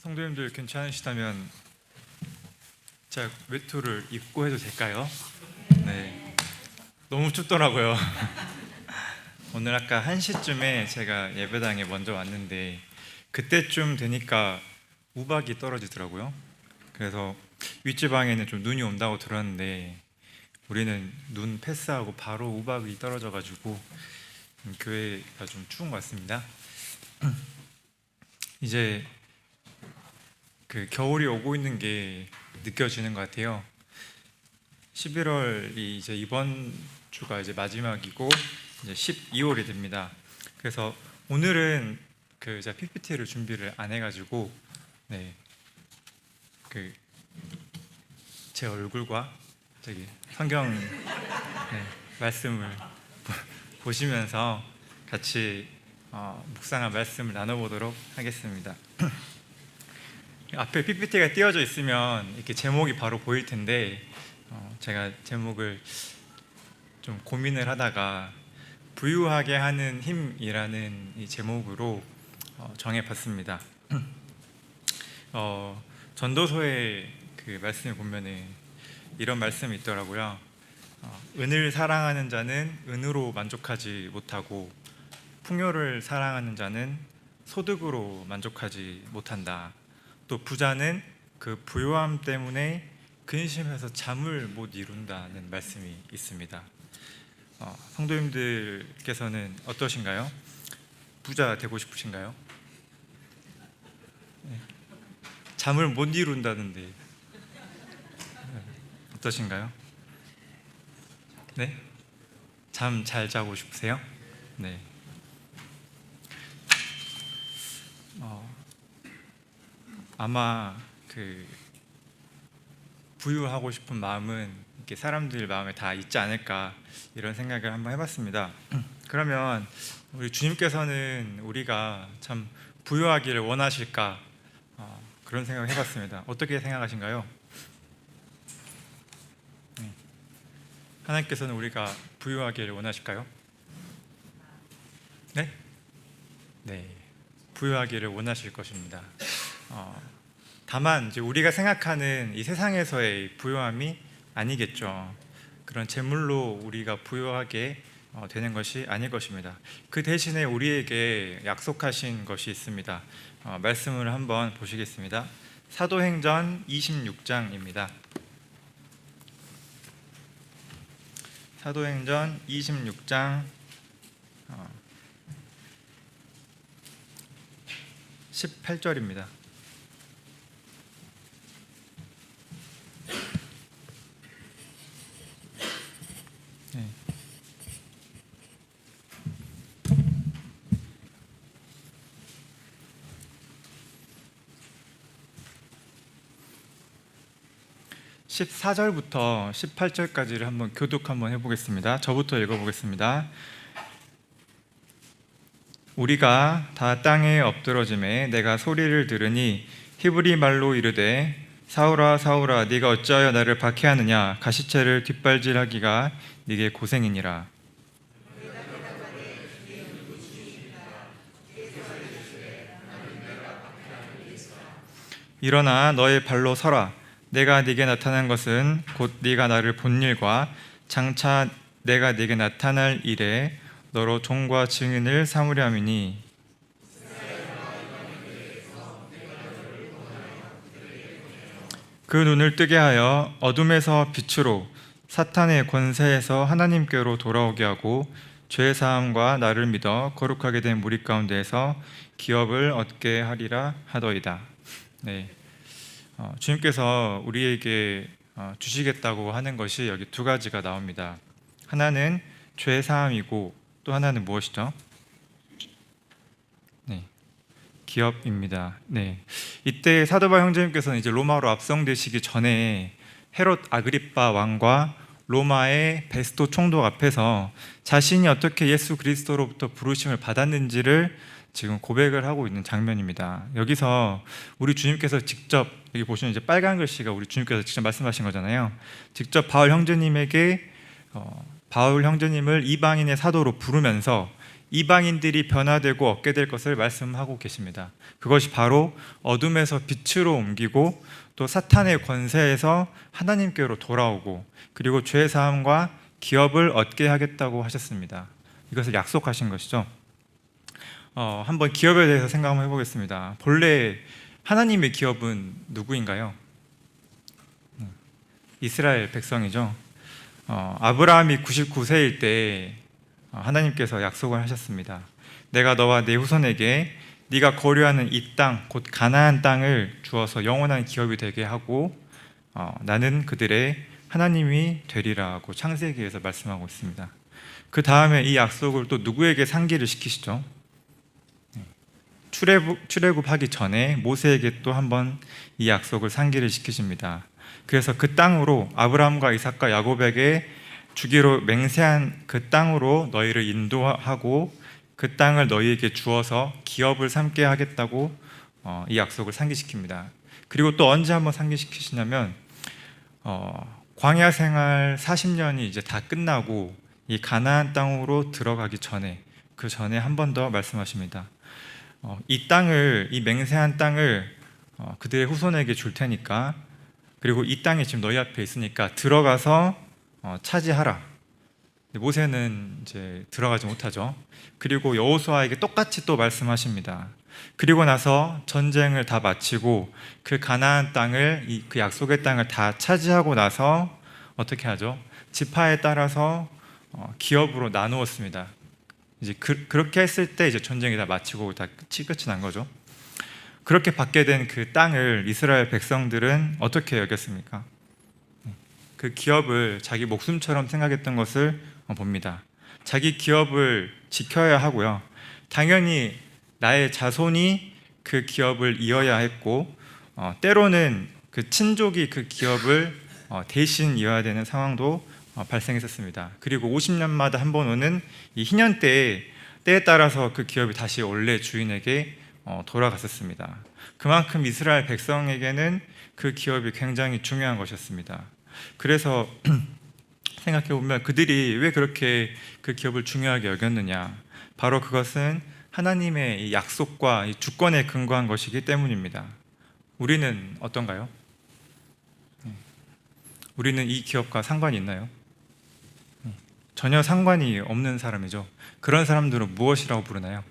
성도님들 괜찮으시다면 제가 외투를 입고 해도 될까요? 네, 너무 춥더라고요. 오늘 아까 1시쯤에 제가 예배당에 먼저 왔는데 그때쯤 되니까 우박이 떨어지더라고요. 그래서 윗지방에는 좀 눈이 온다고 들었는데 우리는 눈 패스하고 바로 우박이 떨어져가지고 교회가 좀 추운 것 같습니다. 이제 그 겨울이 오고 있는 게 느껴지는 것 같아요. 11월이 이제 이번 주가 이제 마지막이고 이제 12월이 됩니다. 그래서 오늘은 그 제가 PPT를 준비를 안 해가지고 그 제 얼굴과 저기 성경 말씀을 보시면서 같이 묵상한 말씀을 나눠보도록 하겠습니다. 앞에 PPT가 띄워져 있으면 이렇게 제목이 바로 보일 텐데 제가 제목을 좀 고민을 하다가 부유하게 하는 힘이라는 이 제목으로 정해봤습니다. 전도서의 그 말씀을 보면은 이런 말씀이 있더라고요. 은을 사랑하는 자는 은으로 만족하지 못하고 풍요를 사랑하는 자는 소득으로 만족하지 못한다. 또 부자는 그 부유함 때문에 근심해서 잠을 못 이룬다는 말씀이 있습니다. 성도님들께서는 어떠신가요? 부자 되고 싶으신가요? 잠을 못 이룬다는데 어떠신가요? 네? 잠 잘 자고 싶으세요? 네. 아마 그 부유하고 싶은 마음은 이렇게 사람들 마음에 다 있지 않을까 이런 생각을 한번 해봤습니다. 그러면 우리 주님께서는 우리가 참 부유하기를 원하실까 그런 생각을 해봤습니다. 어떻게 생각하신가요? 하나님께서는 우리가 부유하기를 원하실까요? 네? 네, 부유하기를 원하실 것입니다. 다만 이제 우리가 생각하는 이 세상에서의 부유함이 아니겠죠. 그런 재물로 우리가 부유하게 되는 것이 아닐 것입니다. 그 대신에 우리에게 약속하신 것이 있습니다. 말씀을 한번 보시겠습니다. 사도행전 26장입니다. 사도행전 26장 18절입니다. 네. (14절부터) (18절까지를) 한번 교독 한번 해보겠습니다. 저부터 읽어보겠습니다. 우리가 다 땅에 엎드러짐에 내가 소리를 들으니 히브리 말로 이르되 사울아 사울아 네가 어찌하여 나를 박해하느냐 가시체를 뒷발질하기가 네게 고생이니라. 일어나 너의 발로 서라. 내가 네게 나타난 것은 곧 네가 나를 본 일과 장차 내가 네게 나타날 일에 너로 종과 증인을 삼으려 함이니 그 눈을 뜨게 하여 어둠에서 빛으로 사탄의 권세에서 하나님께로 돌아오게 하고 죄 사함과 나를 믿어 거룩하게 된 무리 가운데에서 기업을 얻게 하리라 하더이다. 네, 주님께서 우리에게 주시겠다고 하는 것이 여기 두 가지가 나옵니다. 하나는 죄 사함이고 또 하나는 무엇이죠? 네, 기업입니다. 네, 이때 사도바 형제님께서는 이제 로마로 압송되시기 전에 헤롯 아그리빠 왕과 로마의 베스토 총독 앞에서 자신이 어떻게 예수 그리스도로부터 부르심을 받았는지를 지금 고백을 하고 있는 장면입니다. 여기서 우리 주님께서 직접, 여기 보시면 이제 빨간 글씨가 우리 주님께서 직접 말씀하신 거잖아요. 직접 바울 형제님을 이방인의 사도로 부르면서 이방인들이 변화되고 얻게 될 것을 말씀하고 계십니다. 그것이 바로 어둠에서 빛으로 옮기고 또 사탄의 권세에서 하나님께로 돌아오고 그리고 죄 사함과 기업을 얻게 하겠다고 하셨습니다. 이것을 약속하신 것이죠. 한번 기업에 대해서 생각 한번 해보겠습니다. 본래 하나님의 기업은 누구인가요? 이스라엘 백성이죠. 아브라함이 99세일 때 하나님께서 약속을 하셨습니다. 내가 너와 내 후손에게 네가 거류하는 이 땅, 곧 가나안 땅을 주어서 영원한 기업이 되게 하고 나는 그들의 하나님이 되리라고 창세기에서 말씀하고 있습니다. 그 다음에 이 약속을 또 누구에게 상기를 시키시죠? 출애굽하기 전에 모세에게 또 한번 이 약속을 상기를 시키십니다. 그래서 그 땅으로 아브라함과 이삭과 야곱에게 주기로 맹세한 그 땅으로 너희를 인도하고 그 땅을 너희에게 주어서 기업을 삼게 하겠다고 이 약속을 상기시킵니다. 그리고 또 언제 한번 상기시키시냐면 광야 생활 40년이 이제 다 끝나고 이 가나안 땅으로 들어가기 전에 그 전에 한 번 더 말씀하십니다. 이 땅을, 이 맹세한 땅을 그들의 후손에게 줄 테니까, 그리고 이 땅이 지금 너희 앞에 있으니까 들어가서 차지하라. 모세는 이제 들어가지 못하죠. 그리고 여호수아에게 똑같이 또 말씀하십니다. 그리고 나서 전쟁을 다 마치고 그 가나안 땅을, 그 약속의 땅을 다 차지하고 나서 어떻게 하죠? 지파에 따라서 기업으로 나누었습니다. 이제 그렇게 했을 때 이제 전쟁이 다 마치고 다 끝이 난 거죠. 그렇게 받게 된 그 땅을 이스라엘 백성들은 어떻게 여겼습니까? 그 기업을 자기 목숨처럼 생각했던 것을 봅니다. 자기 기업을 지켜야 하고요. 당연히 나의 자손이 그 기업을 이어야 했고, 때로는 그 친족이 그 기업을 대신 이어야 되는 상황도 발생했었습니다. 그리고 50년마다 한 번 오는 이 희년때에 때에 따라서 그 기업이 다시 원래 주인에게 돌아갔었습니다. 그만큼 이스라엘 백성에게는 그 기업이 굉장히 중요한 것이었습니다. 그래서 생각해 보면 그들이 왜 그렇게 그 기업을 중요하게 여겼느냐, 바로 그것은 하나님의 이 약속과 이 주권에 근거한 것이기 때문입니다. 우리는 어떤가요? 우리는 이 기업과 상관이 있나요? 전혀 상관이 없는 사람이죠. 그런 사람들은 무엇이라고 부르나요?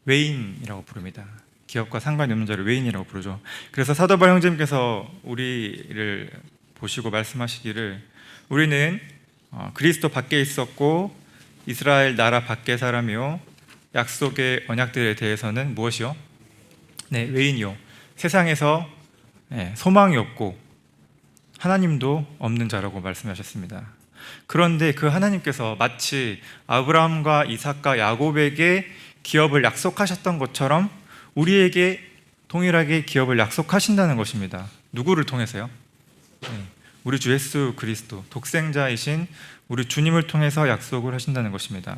외인이라고 부릅니다. 기업과 상관이 없는 자를 외인이라고 부르죠. 그래서 사도 바울 형제님께서 우리를 보시고 말씀하시기를, 우리는 그리스도 밖에 있었고 이스라엘 나라 밖의 사람이요 약속의 언약들에 대해서는 무엇이요? 네, 외인이요. 세상에서 소망이 없고 하나님도 없는 자라고 말씀하셨습니다. 그런데 그 하나님께서 마치 아브라함과 이삭과 야곱에게 기업을 약속하셨던 것처럼 우리에게 동일하게 기업을 약속하신다는 것입니다. 누구를 통해서요? 우리 주 예수 그리스도, 독생자이신 우리 주님을 통해서 약속을 하신다는 것입니다.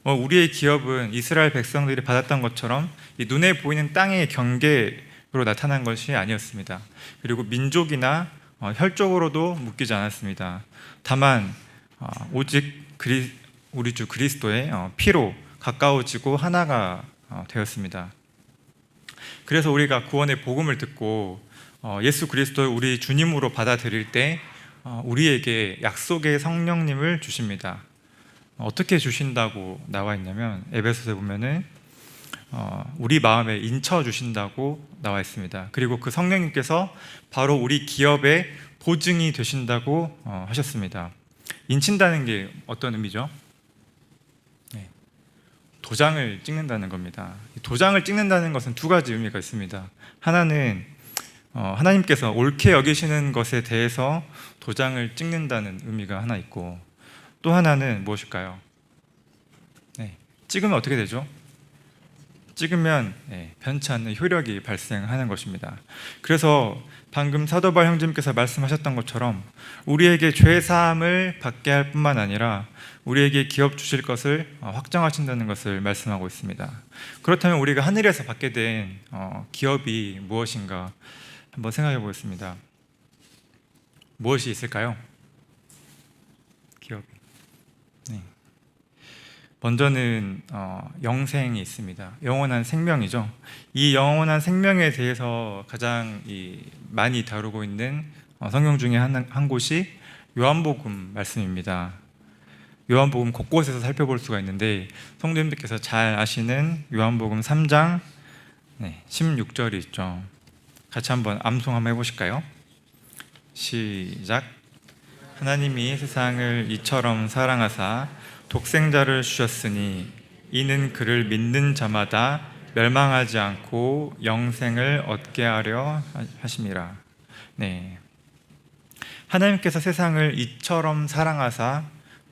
우리의 기업은 이스라엘 백성들이 받았던 것처럼 이 눈에 보이는 땅의 경계로 나타난 것이 아니었습니다. 그리고 민족이나 혈족으로도 묶이지 않았습니다. 다만 오직 우리 주 그리스도의 피로 가까워지고 하나가 되었습니다. 그래서 우리가 구원의 복음을 듣고 예수 그리스도를 우리 주님으로 받아들일 때 우리에게 약속의 성령님을 주십니다. 어떻게 주신다고 나와 있냐면 에베소서에 보면은 우리 마음에 인쳐 주신다고 나와 있습니다. 그리고 그 성령님께서 바로 우리 기업의 보증이 되신다고 하셨습니다. 인친다는 게 어떤 의미죠? 도장을 찍는다는 겁니다. 도장을 찍는다는 것은 두 가지 의미가 있습니다. 하나는 하나님께서 옳게 여기시는 것에 대해서 도장을 찍는다는 의미가 하나 있고, 또 하나는 무엇일까요? 찍으면 어떻게 되죠? 찍으면 변치 않는 효력이 발생하는 것입니다. 그래서 방금 사도 바울 형제님께서 말씀하셨던 것처럼 우리에게 죄 사함을 받게 할 뿐만 아니라 우리에게 기업 주실 것을 확정하신다는 것을 말씀하고 있습니다. 그렇다면 우리가 하늘에서 받게 된 기업이 무엇인가 한번 생각해 보겠습니다. 무엇이 있을까요? 기업이. 먼저는 영생이 있습니다. 영원한 생명이죠. 이 영원한 생명에 대해서 가장 많이 다루고 있는 성경 중에 한 곳이 요한복음 말씀입니다. 요한복음 곳곳에서 살펴볼 수가 있는데 성도님들께서 잘 아시는 요한복음 3장 16절이 있죠. 같이 한번 암송 한번 해보실까요? 시작. 하나님이 세상을 이처럼 사랑하사 독생자를 주셨으니 이는 그를 믿는 자마다 멸망하지 않고 영생을 얻게 하려 하심이라. 네. 하나님께서 세상을 이처럼 사랑하사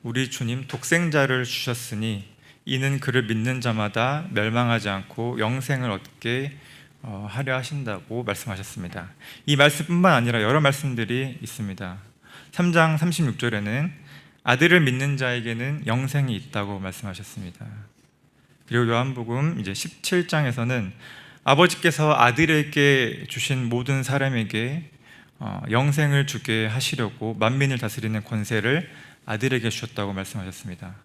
우리 주님 독생자를 주셨으니 이는 그를 믿는 자마다 멸망하지 않고 영생을 얻게 하려 하신다고 말씀하셨습니다. 이 말씀뿐만 아니라 여러 말씀들이 있습니다. 3장 36절에는 아들을 믿는 자에게는 영생이 있다고 말씀하셨습니다. 그리고 요한복음 이제 17장에서는 아버지께서 아들에게 주신 모든 사람에게 영생을 주게 하시려고 만민을 다스리는 권세를 아들에게 주셨다고 말씀하셨습니다.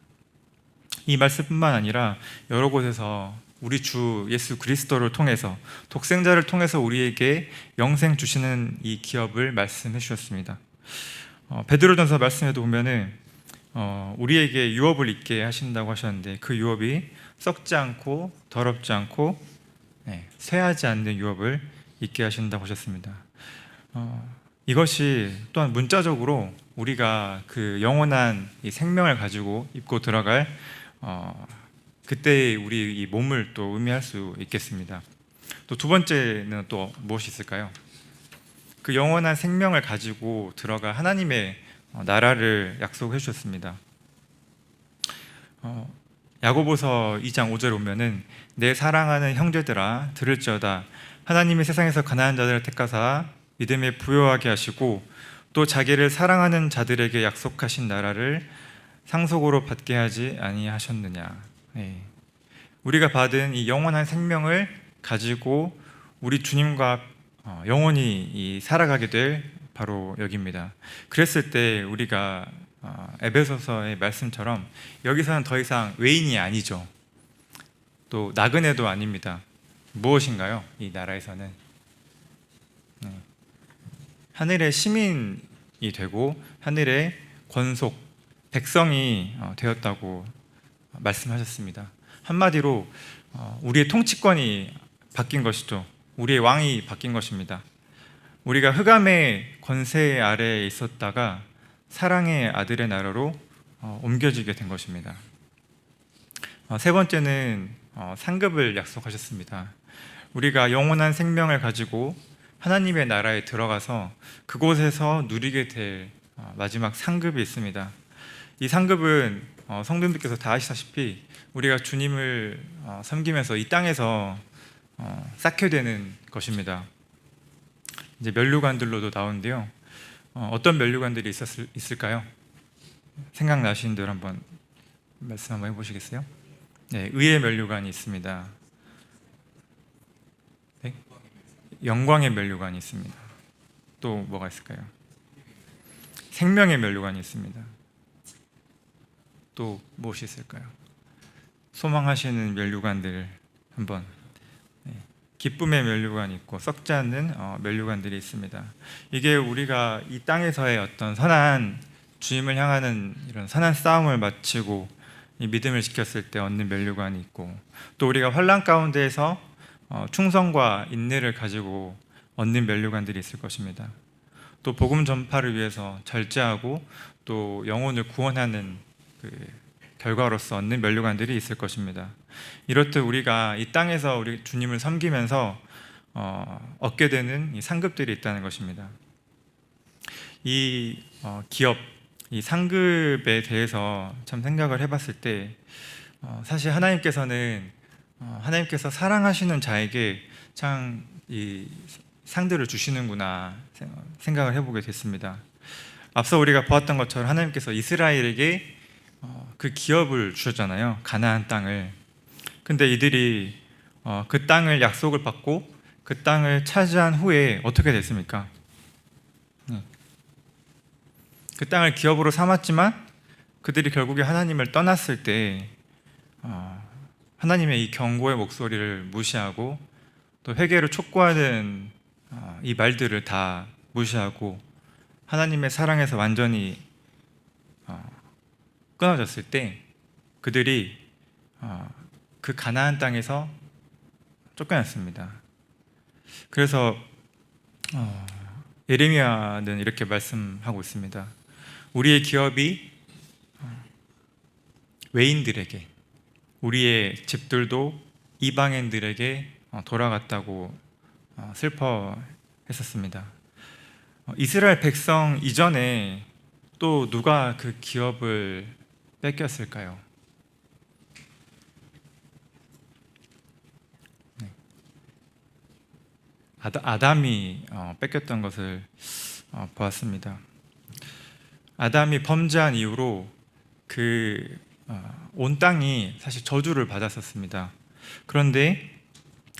이 말씀뿐만 아니라 여러 곳에서 우리 주 예수 그리스도를 통해서 독생자를 통해서 우리에게 영생 주시는 이 기업을 말씀해 주셨습니다. 베드로전서 말씀에도 보면은 우리에게 유업을 있게 하신다고 하셨는데 그 유업이 썩지 않고 더럽지 않고 쇠하지 않는 유업을 있게 하신다고 하셨습니다. 이것이 또한 문자적으로 우리가 그 영원한 이 생명을 가지고 입고 들어갈 그때의 우리 이 몸을 또 의미할 수 있겠습니다. 또 두 번째는 또 무엇이 있을까요? 그 영원한 생명을 가지고 들어갈 하나님의 나라를 약속해 주셨습니다. 야고보서 2장 5절에 보면은 내 사랑하는 형제들아 들을지어다 하나님이 세상에서 가난한 자들을 택하사 믿음에 부요하게 하시고 또 자기를 사랑하는 자들에게 약속하신 나라를 상속으로 받게 하지 아니하셨느냐. 우리가 받은 이 영원한 생명을 가지고 우리 주님과 영원히 살아가게 될 바로 여기입니다. 그랬을 때 우리가 에베소서의 말씀처럼 여기서는 더 이상 외인이 아니죠. 또 나그네도 아닙니다. 무엇인가요? 이 나라에서는 하늘의 시민이 되고 하늘의 권속, 백성이 되었다고 말씀하셨습니다. 한마디로 우리의 통치권이 바뀐 것이죠. 우리의 왕이 바뀐 것입니다. 우리가 흑암의 권세 아래에 있었다가 사랑의 아들의 나라로 옮겨지게 된 것입니다. 세 번째는 상급을 약속하셨습니다. 우리가 영원한 생명을 가지고 하나님의 나라에 들어가서 그곳에서 누리게 될 마지막 상급이 있습니다. 이 상급은 성도님들께서 다 아시다시피 우리가 주님을 섬기면서 이 땅에서 쌓게 되는 것입니다. 이제 면류관들로도 나오는데요. 어떤 면류관들이 있을까요? 생각나시는 대로 한번 말씀 한번 해보시겠어요? 네, 의의 면류관이 있습니다. 네? 영광의 면류관이 있습니다. 또 뭐가 있을까요? 생명의 면류관이 있습니다. 또 무엇이 있을까요? 소망하시는 면류관들 한번 기쁨의 면류관이 있고 썩지 않는 면류관들이 있습니다. 이게 우리가 이 땅에서의 어떤 선한 주님을 향하는 이런 선한 싸움을 마치고 이 믿음을 지켰을 때 얻는 면류관이 있고 또 우리가 환난 가운데에서 충성과 인내를 가지고 얻는 면류관들이 있을 것입니다. 또 복음 전파를 위해서 절제하고 또 영혼을 구원하는 그 결과로서 얻는 면류관들이 있을 것입니다. 이렇듯 우리가 이 땅에서 우리 주님을 섬기면서 얻게 되는 이 상급들이 있다는 것입니다. 이 기업, 이 상급에 대해서 참 생각을 해봤을 때 사실 하나님께서는 하나님께서 사랑하시는 자에게 참 이 상들을 주시는구나 생각을 해보게 됐습니다. 앞서 우리가 보았던 것처럼 하나님께서 이스라엘에게 그 기업을 주셨잖아요. 가나안 땅을. 근데 이들이 그 땅을 약속을 받고 그 땅을 차지한 후에 어떻게 됐습니까? 그 땅을 기업으로 삼았지만 그들이 결국에 하나님을 떠났을 때 하나님의 이 경고의 목소리를 무시하고 또 회개를 촉구하는 이 말들을 다 무시하고 하나님의 사랑에서 완전히 끊어졌을 때 그들이 그 가나안 땅에서 쫓겨났습니다. 그래서 예레미야는 이렇게 말씀하고 있습니다. 우리의 기업이 외인들에게, 우리의 집들도 이방인들에게 돌아갔다고 슬퍼했었습니다. 이스라엘 백성 이전에 또 누가 그 기업을 뺏겼을까요? 아담이 뺏겼던 것을 보았습니다. 아담이 범죄한 이후로 온 땅이 사실 저주를 받았었습니다. 그런데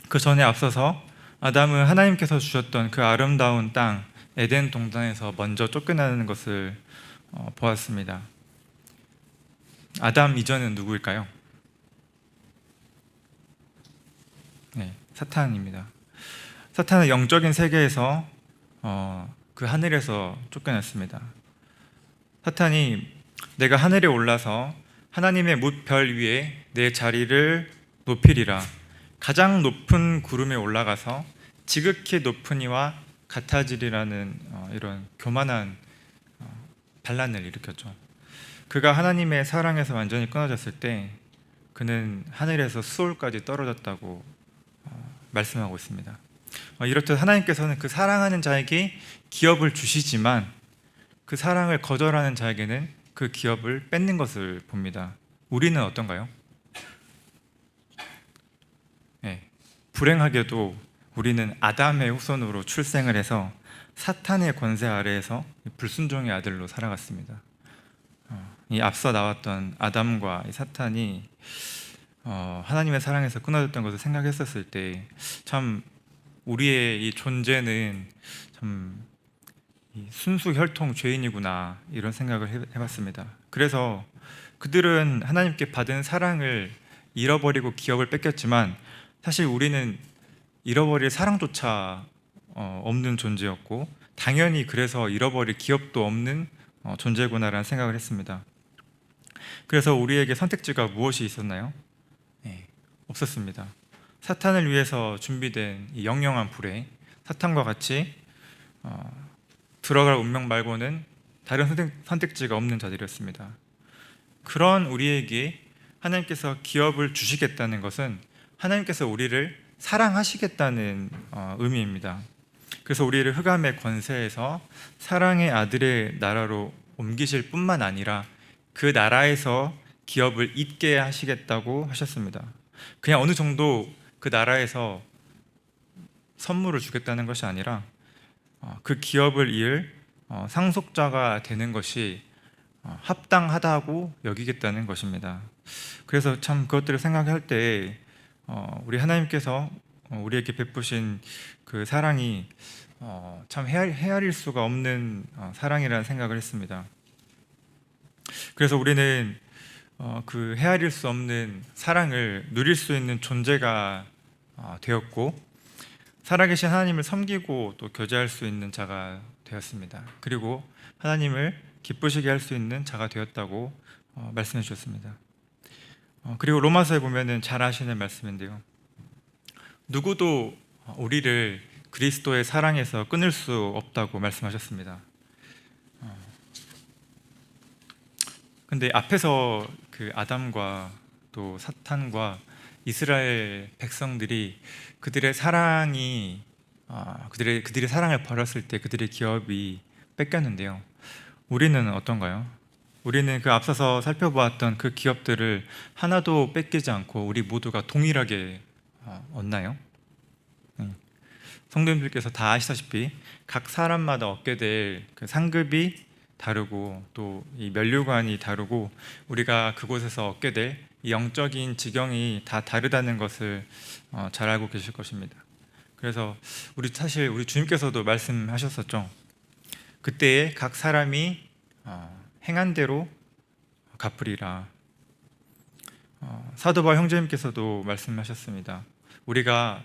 그 전에 앞서서 아담은 하나님께서 주셨던 그 아름다운 땅 에덴 동산에서 먼저 쫓겨나는 것을 보았습니다. 아담 이전은 누구일까요? 네, 사탄입니다. 사탄은 영적인 세계에서 그 하늘에서 쫓겨났습니다. 사탄이 내가 하늘에 올라서 하나님의 뭇별 위에 내 자리를 높이리라. 가장 높은 구름에 올라가서 지극히 높은 이와 같아지리라는 이런 교만한 반란을 일으켰죠. 그가 하나님의 사랑에서 완전히 끊어졌을 때 그는 하늘에서 수월까지 떨어졌다고 말씀하고 있습니다. 이렇듯 하나님께서는 그 사랑하는 자에게 기업을 주시지만 그 사랑을 거절하는 자에게는 그 기업을 뺏는 것을 봅니다. 우리는 어떤가요? 네, 불행하게도 우리는 아담의 후손으로 출생을 해서 사탄의 권세 아래에서 불순종의 아들로 살아갔습니다. 이 앞서 나왔던 아담과 이 사탄이 하나님의 사랑에서 끊어졌던 것을 생각했었을 때 참 우리의 이 존재는 참 순수 혈통 죄인이구나 이런 생각을 해봤습니다. 그래서 그들은 하나님께 받은 사랑을 잃어버리고 기업을 뺏겼지만 사실 우리는 잃어버릴 사랑조차 없는 존재였고 당연히 그래서 잃어버릴 기업도 없는 존재구나라는 생각을 했습니다. 그래서 우리에게 선택지가 무엇이 있었나요? 네, 없었습니다. 사탄을 위해서 준비된 이 영영한 불에 사탄과 같이 들어갈 운명 말고는 다른 선택지가 없는 자들이었습니다. 그런 우리에게 하나님께서 기업을 주시겠다는 것은 하나님께서 우리를 사랑하시겠다는 의미입니다. 그래서 우리를 흑암의 권세에서 사랑의 아들의 나라로 옮기실 뿐만 아니라 그 나라에서 기업을 잇게 하시겠다고 하셨습니다. 그냥 어느 정도 그 나라에서 선물을 주겠다는 것이 아니라 그 기업을 이을 상속자가 되는 것이 합당하다고 여기겠다는 것입니다. 그래서 참 그것들을 생각할 때 우리 하나님께서 우리에게 베푸신 그 사랑이 참 헤아릴 수가 없는 사랑이라는 생각을 했습니다. 그래서 우리는 그 헤아릴 수 없는 사랑을 누릴 수 있는 존재가 되었고 살아계신 하나님을 섬기고 또 교제할 수 있는 자가 되었습니다. 그리고 하나님을 기쁘시게 할 수 있는 자가 되었다고 말씀해 주셨습니다. 그리고 로마서에 보면은 잘 아시는 말씀인데요. 누구도 우리를 그리스도의 사랑에서 끊을 수 없다고 말씀하셨습니다. 근데 앞에서 그 아담과 또 사탄과 이스라엘 백성들이 그들의 사랑이 그들의 사랑을 버렸을 때 그들의 기업이 뺏겼는데요. 우리는 어떤가요? 우리는 그 앞서서 살펴보았던 그 기업들을 하나도 뺏기지 않고 우리 모두가 동일하게 얻나요? 성도님들께서 다 아시다시피 각 사람마다 얻게 될 그 상급이 다르고 또 이 면류관이 다르고 우리가 그곳에서 얻게 될 이 영적인 지경이 다 다르다는 것을 잘 알고 계실 것입니다. 그래서 사실 우리 주님께서도 말씀하셨었죠. 그때에 각 사람이 행한 대로 갚으리라. 사도 바울 형제님께서도 말씀하셨습니다. 우리가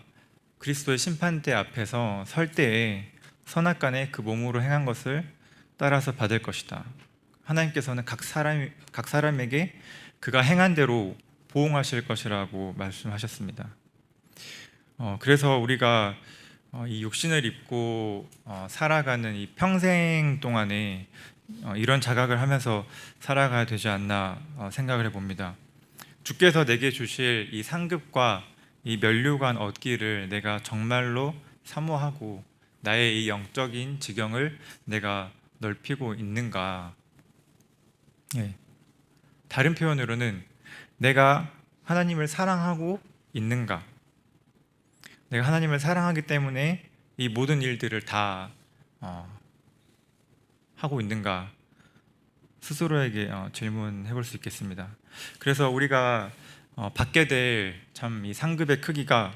그리스도의 심판대 앞에서 설 때에 선악간에 그 몸으로 행한 것을 따라서 받을 것이다. 하나님께서는 각 사람에게 그가 행한 대로 보응하실 것이라고 말씀하셨습니다. 그래서 우리가 이 육신을 입고 살아가는 이 평생 동안에 이런 자각을 하면서 살아가야 되지 않나 생각을 해봅니다. 주께서 내게 주실 이 상급과 이 면류관 얻기를 내가 정말로 사모하고 나의 이 영적인 지경을 내가 넓히고 있는가? 예. 다른 표현으로는 내가 하나님을 사랑하고 있는가? 내가 하나님을 사랑하기 때문에 이 모든 일들을 다 하고 있는가? 스스로에게 질문해 볼 수 있겠습니다. 그래서 우리가 받게 될 참 이 상급의 크기가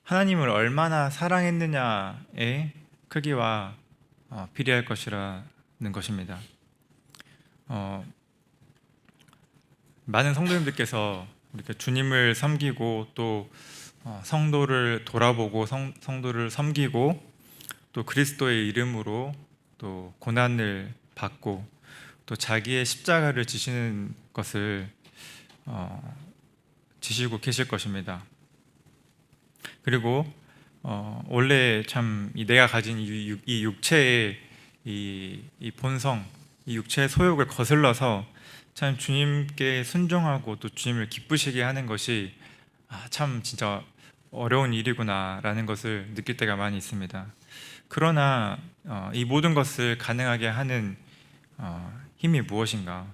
하나님을 얼마나 사랑했느냐의 크기와 비례할 것이라는 것입니다. 많은 성도님들께서 이렇게 주님을 섬기고 또 성도를 돌아보고 성도를 섬기고 또 그리스도의 이름으로 또 고난을 받고 또 자기의 십자가를 지시는 것을 지시고 계실 것입니다. 그리고 원래 참 내가 가진 이 육체의 이 본성, 이 육체의 소욕을 거슬러서 참 주님께 순종하고 또 주님을 기쁘시게 하는 것이 참 진짜 어려운 일이구나라는 것을 느낄 때가 많이 있습니다. 그러나 이 모든 것을 가능하게 하는 힘이 무엇인가?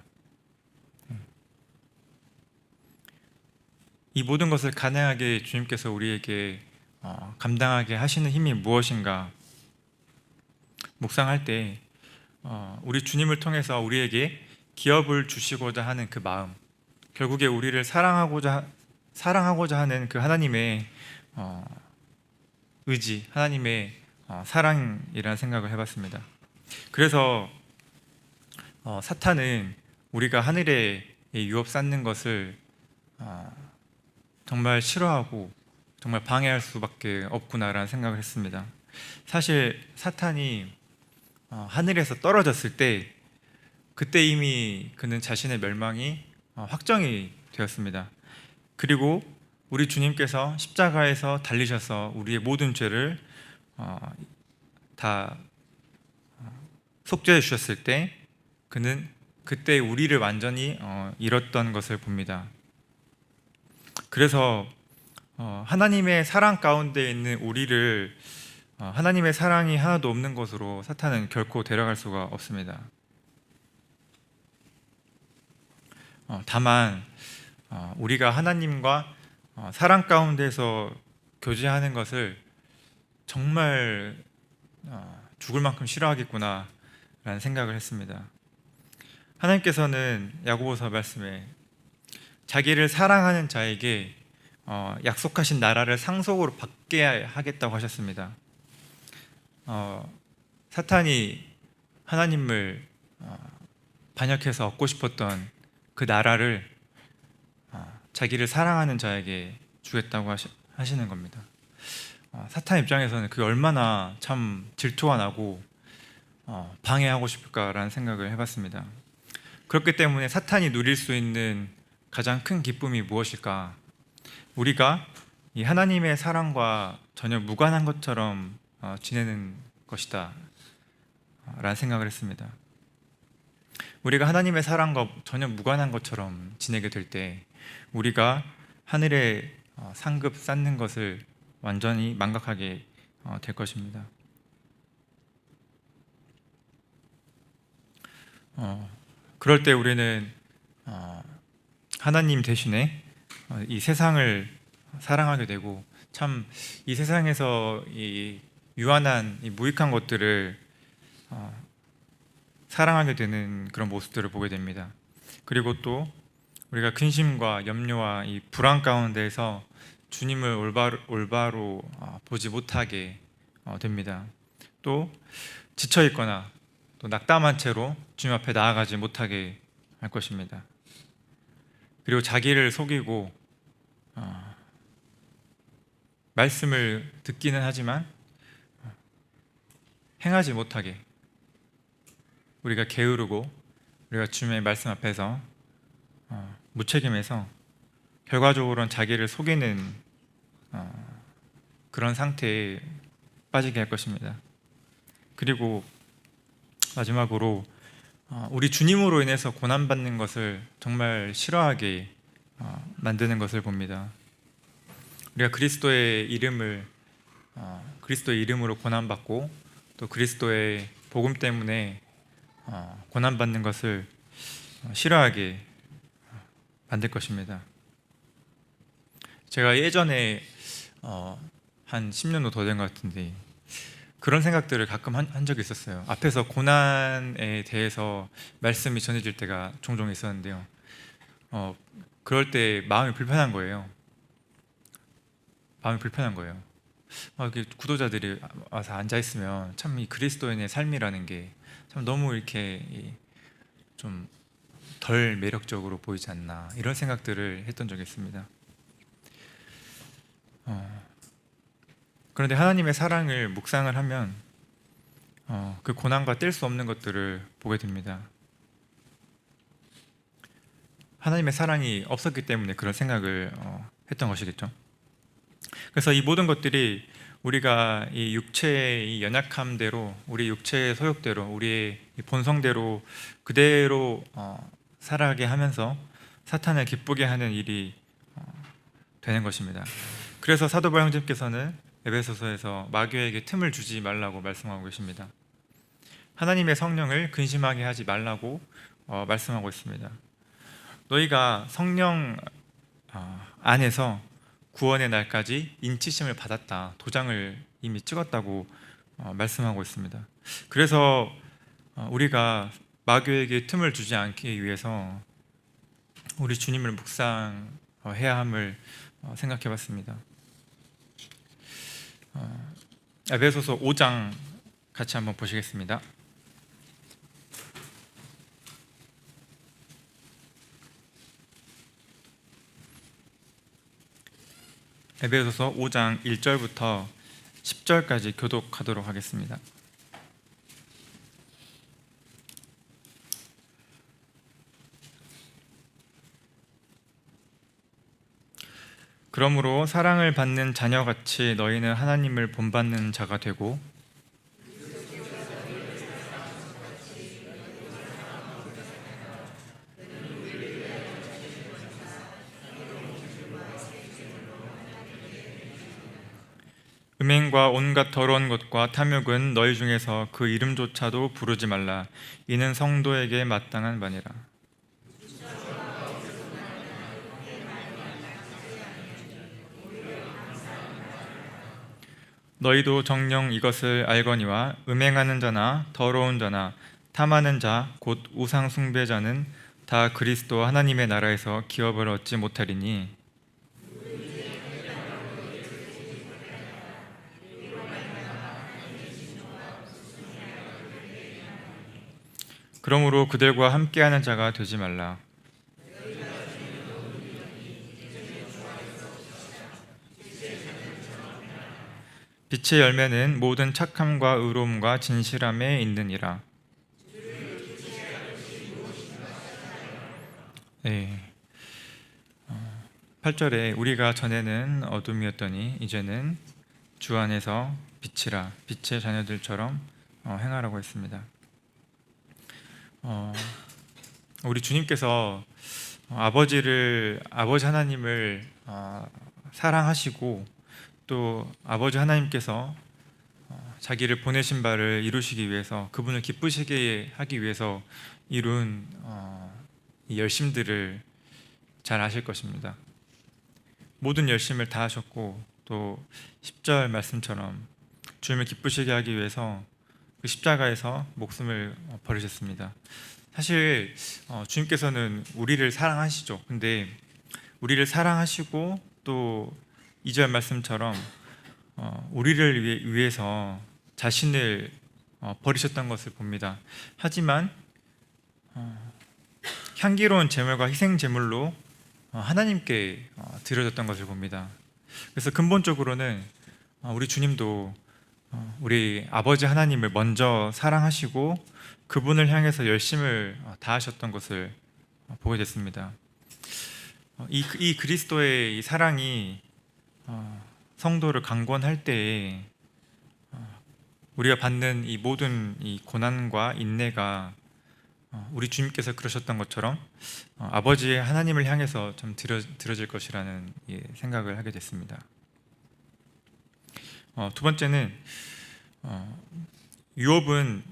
이 모든 것을 가능하게 주님께서 우리에게 감당하게 하시는 힘이 무엇인가? 묵상할 때 우리 주님을 통해서 우리에게 기업을 주시고자 하는 그 마음, 결국에 우리를 사랑하고자 하는 그 하나님의 의지, 하나님의 사랑이라는 생각을 해봤습니다. 그래서 사탄은 우리가 하늘에 유업 쌓는 것을 정말 싫어하고 정말 방해할 수밖에 없구나라는 생각을 했습니다. 사실 사탄이 하늘에서 떨어졌을 때 그때 이미 그는 자신의 멸망이 확정이 되었습니다. 그리고 우리 주님께서 십자가에서 달리셔서 우리의 모든 죄를 다 속죄해 주셨을 때 그는 그때 우리를 완전히 잃었던 것을 봅니다. 그래서 하나님의 사랑 가운데 있는 우리를 하나님의 사랑이 하나도 없는 것으로 사탄은 결코 데려갈 수가 없습니다. 다만 우리가 하나님과 사랑 가운데서 교제하는 것을 정말 죽을 만큼 싫어하겠구나 라는 생각을 했습니다. 하나님께서는 야고보서 말씀에 자기를 사랑하는 자에게 약속하신 나라를 상속으로 받게 하겠다고 하셨습니다. 사탄이 하나님을 반역해서 얻고 싶었던 그 나라를 자기를 사랑하는 자에게 주겠다고 하시는 겁니다. 사탄 입장에서는 그게 얼마나 참 질투가 나고 방해하고 싶을까라는 생각을 해봤습니다. 그렇기 때문에 사탄이 누릴 수 있는 가장 큰 기쁨이 무엇일까? 우리가 이 하나님의 사랑과 전혀 무관한 것처럼 지내는 것이다 라는 생각을 했습니다. 우리가 하나님의 사랑과 전혀 무관한 것처럼 지내게 될 때 우리가 하늘에 상급 쌓는 것을 완전히 망각하게 될 것입니다. 그럴 때 우리는 하나님 대신에 이 세상을 사랑하게 되고 참 이 세상에서 이 유한한 이 무익한 것들을 사랑하게 되는 그런 모습들을 보게 됩니다. 그리고 또 우리가 근심과 염려와 이 불안 가운데에서 주님을 올바로 보지 못하게 됩니다. 또 지쳐 있거나 또 낙담한 채로 주님 앞에 나아가지 못하게 할 것입니다. 그리고 자기를 속이고 말씀을 듣기는 하지만 행하지 못하게 우리가 게으르고 우리가 주님의 말씀 앞에서 무책임해서 결과적으로는 자기를 속이는 그런 상태에 빠지게 할 것입니다. 그리고 마지막으로 우리 주님으로 인해서 고난받는 것을 정말 싫어하게 만드는 것을 봅니다. 우리가 그리스도의 이름으로 고난받고 또 그리스도의 복음 때문에 고난받는 것을 싫어하게 만들 것입니다. 제가 예전에 한 10년도 더 된 것 같은데 그런 생각들을 가끔 한 적이 있었어요. 앞에서 고난에 대해서 말씀이 전해질 때가 종종 있었는데요. 그럴 때 마음이 불편한 거예요. 이렇게 구도자들이 와서 앉아 있으면 참 이 그리스도인의 삶이라는 게 참 너무 이렇게 좀 덜 매력적으로 보이지 않나 이런 생각들을 했던 적이 있습니다. 그런데 하나님의 사랑을 묵상을 하면 그 고난과 뗄 수 없는 것들을 보게 됩니다. 하나님의 사랑이 없었기 때문에 그런 생각을 했던 것이겠죠. 그래서 이 모든 것들이 우리가 이 육체의 이 연약함대로, 우리 육체의 소욕대로, 우리의 이 본성대로 그대로 살아가게 하면서 사탄을 기쁘게 하는 일이 되는 것입니다. 그래서 사도 바울 형제께서는 에베소서에서 마귀에게 틈을 주지 말라고 말씀하고 계십니다. 하나님의 성령을 근심하게 하지 말라고 말씀하고 있습니다. 너희가 성령 안에서 구원의 날까지 인치심을 받았다, 도장을 이미 찍었다고 말씀하고 있습니다. 그래서 우리가 마귀에게 틈을 주지 않기 위해서 우리 주님을 묵상해야 함을 생각해 봤습니다. 에베소서 5장 같이 한번 보시겠습니다. 에베소서 5장 1절부터 10절까지 교독하도록 하겠습니다. 그러므로 사랑을 받는 자녀같이 너희는 하나님을 본받는 자가 되고 음행과 온갖 더러운 것과 탐욕은 너희 중에서 그 이름조차도 부르지 말라. 이는 성도에게 마땅한 바니라. 너희도 정녕 이것을 알거니와 음행하는 자나 더러운 자나 탐하는 자 곧 우상 숭배자는 다 그리스도 하나님의 나라에서 기업을 얻지 못하리니 그러므로 그들과 함께하는 자가 되지 말라. 빛의 열매는 모든 착함과 의로움과 진실함에 있느니라. 네. 8절에 우리가 전에는 어둠이었더니 이제는 주 안에서 빛이라, 빛의 자녀들처럼 행하라고 했습니다. 우리 주님께서 아버지 하나님을 사랑하시고 또 아버지 하나님께서 자기를 보내신 바를 이루시기 위해서, 그분을 기쁘시게 하기 위해서 이룬 이 열심들을 잘 아실 것입니다. 모든 열심을 다 하셨고 또 10절 말씀처럼 주님을 기쁘시게 하기 위해서 그 십자가에서 목숨을 버리셨습니다. 사실 주님께서는 우리를 사랑하시죠. 근데 우리를 사랑하시고 또 2절 말씀처럼 우리를 위해서 자신을 버리셨던 것을 봅니다. 하지만 향기로운 제물과 희생 제물로 하나님께 드려졌던 것을 봅니다. 그래서 근본적으로는 우리 주님도 우리 아버지 하나님을 먼저 사랑하시고 그분을 향해서 열심을 다하셨던 것을 보게 됐습니다. 이 그리스도의 이 사랑이 성도를 강권할 때에 우리가 받는 이 모든 이 고난과 인내가 우리 주님께서 그러셨던 것처럼 아버지의 하나님을 향해서 좀 들어질 것이라는 생각을 하게 됐습니다. 두 번째는 유업은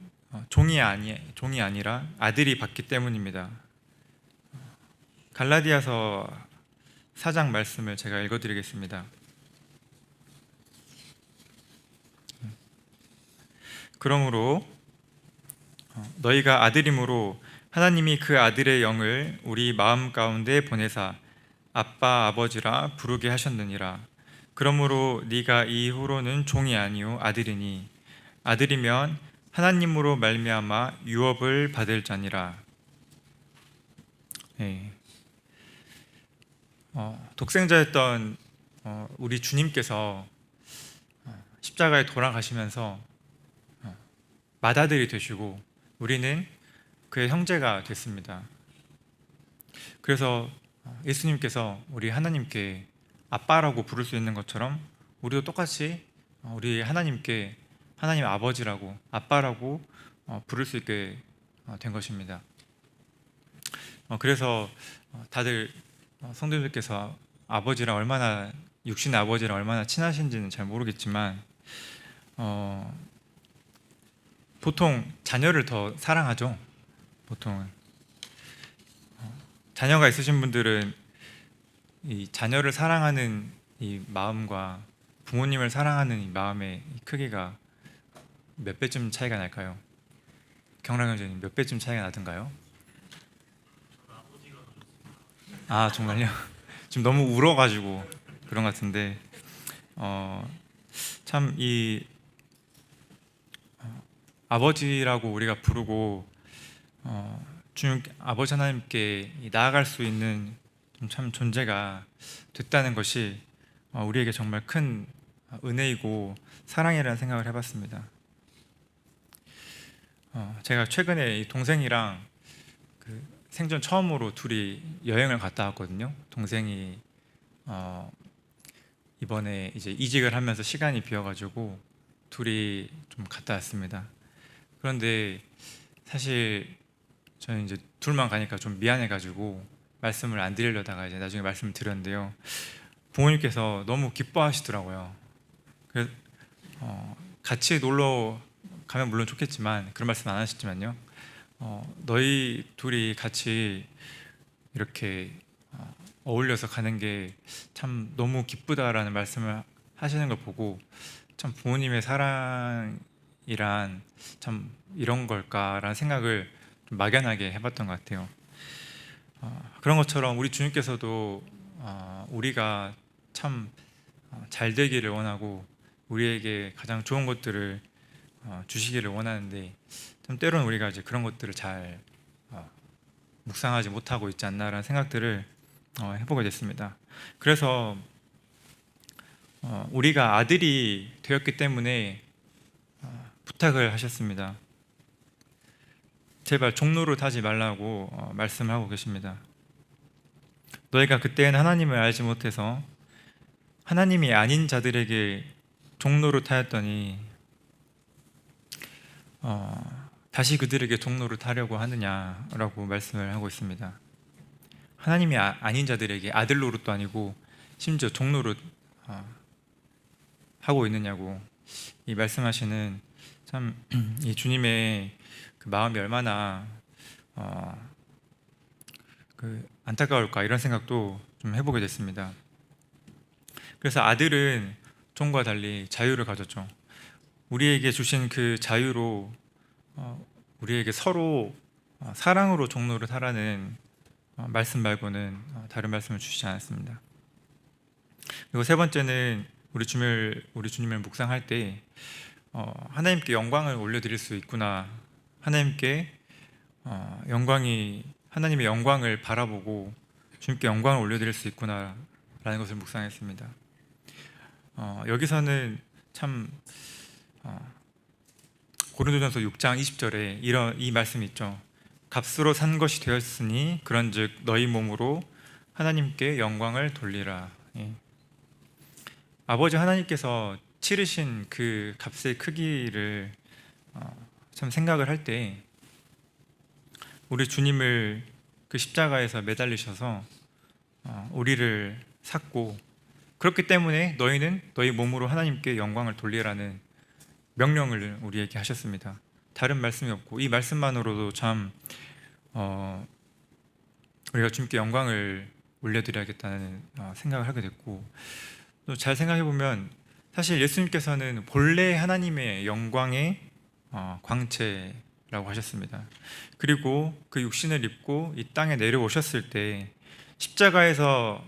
종이 아니라 아들이 받기 때문입니다. 갈라디아서 4장 말씀을 제가 읽어드리겠습니다. 그러므로 너희가 아들임으로 하나님이 그 아들의 영을 우리 마음 가운데 보내사 아빠 아버지라 부르게 하셨느니라. 그러므로 네가 이후로는 종이 아니요 아들이니 아들이면 하나님으로 말미암아 유업을 받을 자니라. 네. 독생자였던 우리 주님께서 십자가에 돌아가시면서 맏아들이 되시고 우리는 그의 형제가 됐습니다. 그래서 예수님께서 우리 하나님께 아빠라고 부를 수 있는 것처럼 우리도 똑같이 우리 하나님께 하나님 아버지라고 아빠라고 부를 수 있게 된 것입니다. 그래서 다들 성도님들께서 아버지랑 얼마나 육신의 아버지랑 얼마나 친하신지는 잘 모르겠지만 보통 자녀를 더 사랑하죠. 보통은 자녀가 있으신 분들은 이 자녀를 사랑하는 이 마음과 부모님을 사랑하는 이 마음의 크기가 몇 배쯤 차이가 날까요? 경락 형제님 몇 배쯤 차이가 나던가요? 아 정말요? 지금 너무 울어가지고 그런 것 같은데 참 이 아버지라고 우리가 부르고 주님 아버지 하나님께 나아갈 수 있는 참 존재가 됐다는 것이 우리에게 정말 큰 은혜이고 사랑이라는 생각을 해봤습니다. 제가 최근에 동생이랑 그 생전 처음으로 둘이 여행을 갔다 왔거든요. 동생이 이번에 이제 이직을 하면서 시간이 비어가지고 둘이 좀 갔다 왔습니다. 그런데 사실 저는 이제 둘만 가니까 좀 미안해가지고 말씀을 안 드리려다가 이제 나중에 말씀을 드렸는데요. 부모님께서 너무 기뻐하시더라고요. 그래서 같이 놀러 가면 물론 좋겠지만 그런 말씀 안 하셨지만요. 너희 둘이 같이 이렇게 어울려서 가는 게 참 너무 기쁘다라는 말씀을 하시는 걸 보고 참 부모님의 사랑이란 참 이런 걸까라는 생각을 좀 막연하게 해봤던 것 같아요. 그런 것처럼 우리 주님께서도 우리가 참 잘 되기를 원하고 우리에게 가장 좋은 것들을 주시기를 원하는데 참 때로는 우리가 이제 그런 것들을 잘 묵상하지 못하고 있지 않나라는 생각들을 해보게 됐습니다. 그래서 우리가 아들이 되었기 때문에 부탁을 하셨습니다. 제발 종노릇 하지 말라고 말씀하고 계십니다. 너희가 그때는 하나님을 알지 못해서 하나님이 아닌 자들에게 종노릇 하였더니 다시 그들에게 종노릇 하려고 하느냐라고 말씀을 하고 있습니다. 하나님이 아닌 자들에게 아들 노릇도 아니고 심지어 종노릇 하고 있느냐고 이 말씀하시는 참 이 주님의 그 마음이 얼마나 그 안타까울까 이런 생각도 좀 해보게 됐습니다. 그래서 아들은 종과 달리 자유를 가졌죠. 우리에게 주신 그 자유로 우리에게 서로 사랑으로 종노릇 하라는 말씀 말고는 다른 말씀을 주시지 않았습니다. 그리고 세 번째는 우리 주님을 묵상할 때 하나님께 영광을 올려드릴 수 있구나. 하나님께 하나님의 영광을 바라보고 주님께 영광을 올려드릴 수 있구나라는 것을 묵상했습니다. 여기서는 참 고린도전서 6장 20절에 이 말씀이 있죠. 값으로 산 것이 되었으니 그런즉 너희 몸으로 하나님께 영광을 돌리라. 예. 아버지 하나님께서 치르신 그 값의 크기를 참 생각을 할 때 우리 주님을 그 십자가에서 매달리셔서 우리를 샀고, 그렇기 때문에 너희는 너희 몸으로 하나님께 영광을 돌리라는 명령을 우리에게 하셨습니다. 다른 말씀이 없고 이 말씀만으로도 참 우리가 주님께 영광을 올려드려야겠다는 생각을 하게 됐고, 또 잘 생각해 보면 사실 예수님께서는 본래 하나님의 영광의 광채라고 하셨습니다. 그리고 그 육신을 입고 이 땅에 내려오셨을 때 십자가에서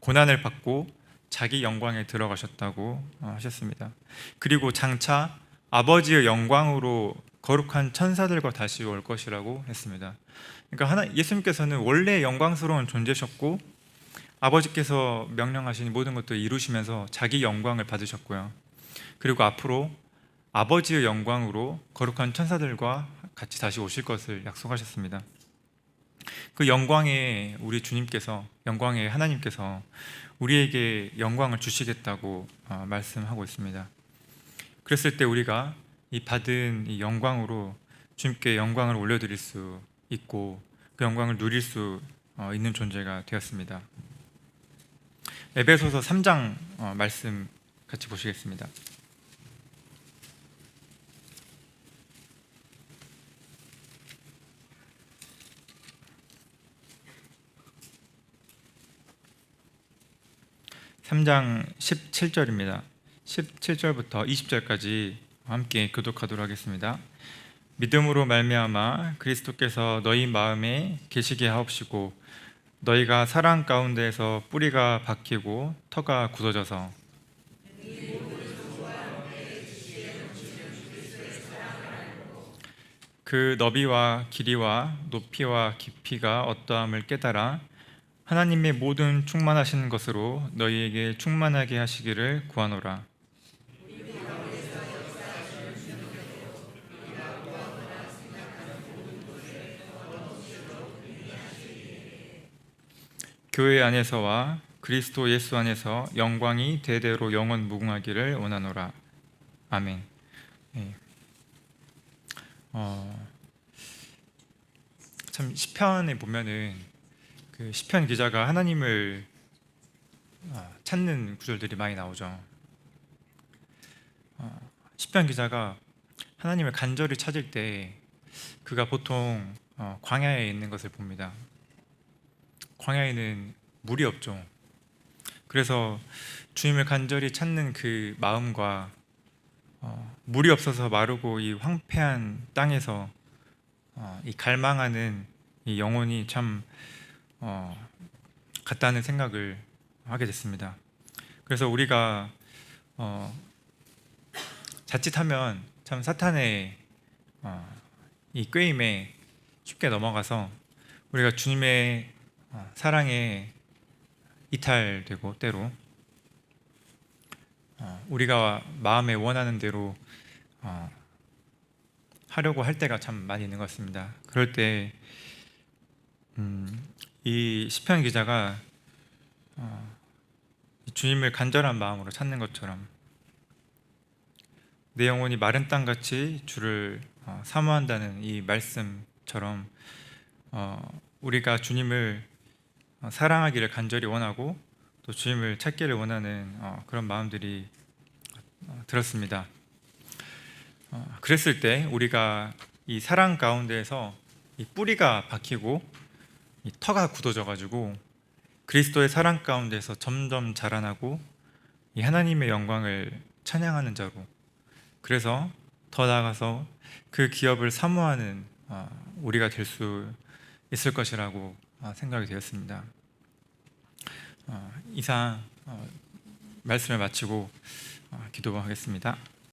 고난을 받고 자기 영광에 들어가셨다고 하셨습니다. 그리고 장차 아버지의 영광으로 거룩한 천사들과 다시 올 것이라고 했습니다. 그러니까 예수님께서는 원래 영광스러운 존재셨고 아버지께서 명령하신 모든 것들을 이루시면서 자기 영광을 받으셨고요. 그리고 앞으로 아버지의 영광으로 거룩한 천사들과 같이 다시 오실 것을 약속하셨습니다. 그 영광의 우리 주님께서, 영광의 하나님께서 우리에게 영광을 주시겠다고 말씀하고 있습니다. 그랬을 때 우리가 이 받은 이 영광으로 주님께 영광을 올려드릴 수 있고 그 영광을 누릴 수 있는 존재가 되었습니다. 에베소서 3장 말씀 같이 보시겠습니다. (3장) 17절입니다. 17절부터 20절까지 함께 교독하도록 하겠습니다. 믿음으로 말미암아 그리스도께서 너희 마음에 계시게 하옵시고 너희가 사랑 가운데에서 뿌리가 박히고 터가 굳어져서 그 너비와 길이와 높이와 깊이가 어떠함을 깨달아 하나님의 모든 충만하신 것으로 너희에게 충만하게 하시기를 구하노라. 교회 안에서와 그리스도 예수 안에서 영광이 대대로 영원 무궁하기를 원하노라. 아멘. 네. 참 시편에 보면은 그 시편 기자가 하나님을 찾는 구절들이 많이 나오죠. 시편 기자가 하나님을 간절히 찾을 때 그가 보통 광야에 있는 것을 봅니다. 광야에는 물이 없죠. 그래서 주님을 간절히 찾는 그 마음과 물이 없어서 마르고 이 황폐한 땅에서 이 갈망하는 이 영혼이 참 같다는 생각을 하게 됐습니다. 그래서 우리가 자칫하면 참 사탄의 이 꾀임에 쉽게 넘어가서 우리가 주님의 사랑에 이탈되고 때로 우리가 마음에 원하는 대로 하려고 할 때가 참 많이 있는 것 같습니다. 그럴 때 이 시편 기자가 주님을 간절한 마음으로 찾는 것처럼 내 영혼이 마른 땅같이 주를 사모한다는 이 말씀처럼 우리가 주님을 사랑하기를 간절히 원하고 또 주님을 찾기를 원하는 그런 마음들이 들었습니다. 그랬을 때 우리가 이 사랑 가운데에서 이 뿌리가 박히고 이 터가 굳어져 가지고 그리스도의 사랑 가운데서 점점 자라나고 이 하나님의 영광을 찬양하는 자로, 그래서 더 나아가서 그 기업을 사모하는 우리가 될 수 있을 것이라고 생각이 되었습니다. 이상 말씀을 마치고 기도하겠습니다.